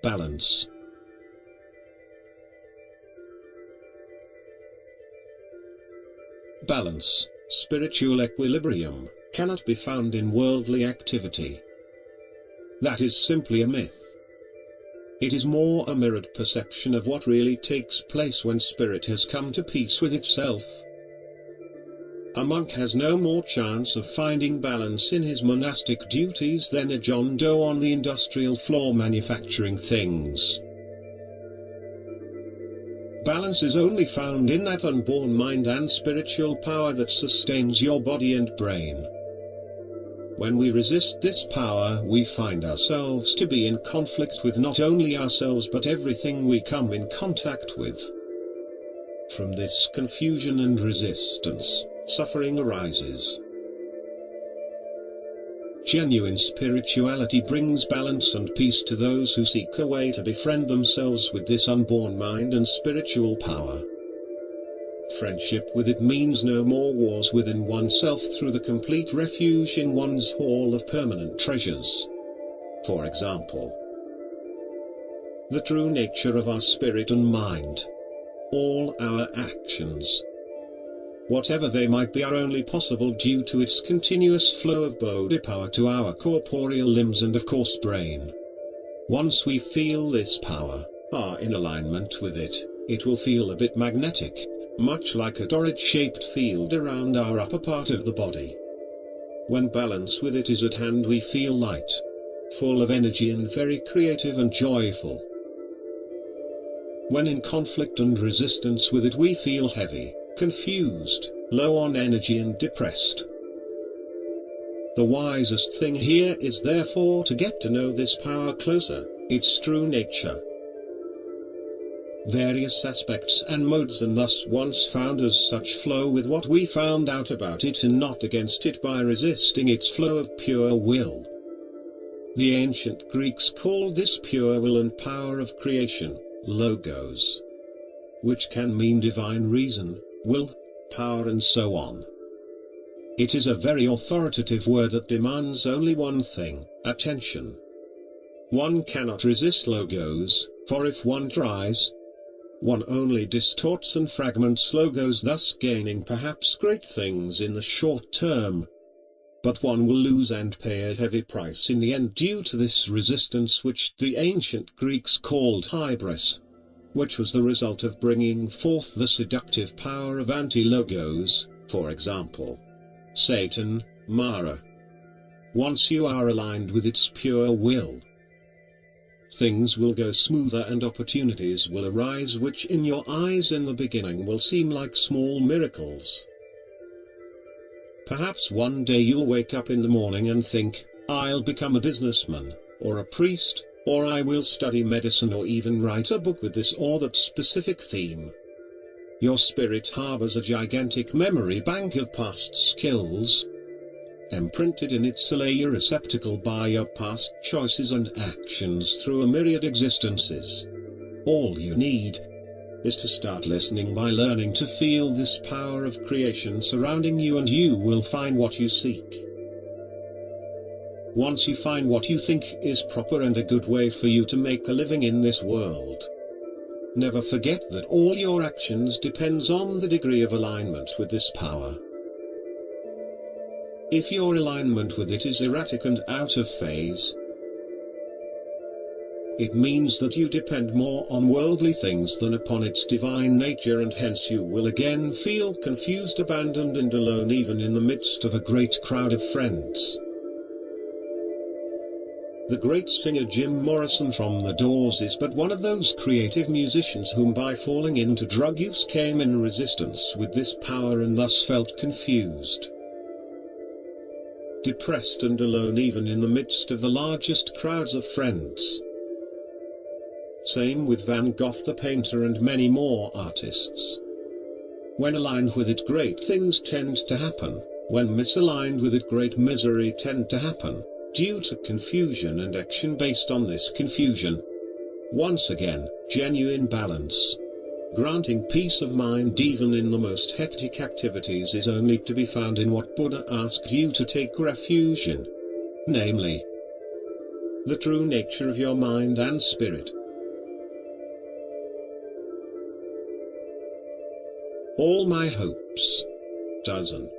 Balance. Balance, spiritual equilibrium, cannot be found in worldly activity. That is simply a myth. It is more a mirrored perception of what really takes place when spirit has come to peace with itself. A monk has no more chance of finding balance in his monastic duties than a John Doe on the industrial floor manufacturing things. Balance is only found in that unborn mind and spiritual power that sustains your body and brain. When we resist this power, we find ourselves to be in conflict with not only ourselves but everything we come in contact with. From this confusion and resistance, suffering arises. Genuine spirituality brings balance and peace to those who seek a way to befriend themselves with this unborn mind and spiritual power. Friendship with it means no more wars within oneself through the complete refuge in one's hall of permanent treasures. For example, the true nature of our spirit and mind. All our actions, whatever they might be, are only possible due to its continuous flow of body power to our corporeal limbs and of course brain. Once we feel this power, are in alignment with it, it will feel a bit magnetic, much like a torrid-shaped field around our upper part of the body. When balance with it is at hand, we feel light, full of energy and very creative and joyful. When in conflict and resistance with it, we feel heavy, confused, low on energy and depressed. The wisest thing here is therefore to get to know this power closer, its true nature. Various aspects and modes, and thus once found as such, flow with what we found out about it and not against it by resisting its flow of pure will. The ancient Greeks called this pure will and power of creation, logos, which can mean divine reason, will, power and so on. It is a very authoritative word that demands only one thing: attention. One cannot resist logos, for if one tries, one only distorts and fragments logos, thus gaining perhaps great things in the short term. But one will lose and pay a heavy price in the end due to this resistance, which the ancient Greeks called hybris, which was the result of bringing forth the seductive power of anti-logos, for example, Satan, Mara. Once you are aligned with its pure will, things will go smoother and opportunities will arise which in your eyes in the beginning will seem like small miracles. Perhaps one day you'll wake up in the morning and think, I'll become a businessman, or a priest, or I will study medicine, or even write a book with this or that specific theme. Your spirit harbors a gigantic memory bank of past skills, imprinted in its layer receptacle by your past choices and actions through a myriad existences. All you need is to start listening by learning to feel this power of creation surrounding you, and you will find what you seek. Once you find what you think is proper and a good way for you to make a living in this world, never forget that all your actions depends on the degree of alignment with this power. If your alignment with it is erratic and out of phase, it means that you depend more on worldly things than upon its divine nature, and hence you will again feel confused, abandoned and alone even in the midst of a great crowd of friends. The great singer Jim Morrison from The Doors is but one of those creative musicians whom by falling into drug use came in resistance with this power and thus felt confused, depressed and alone even in the midst of the largest crowds of friends. Same with Van Gogh the painter and many more artists. When aligned with it, great things tend to happen. When misaligned with it, great misery tend to happen, due to confusion and action based on this confusion. Once again, genuine balance, granting peace of mind even in the most hectic activities, is only to be found in what Buddha asked you to take refuge in, namely, the true nature of your mind and spirit. All my hopes. Tozen.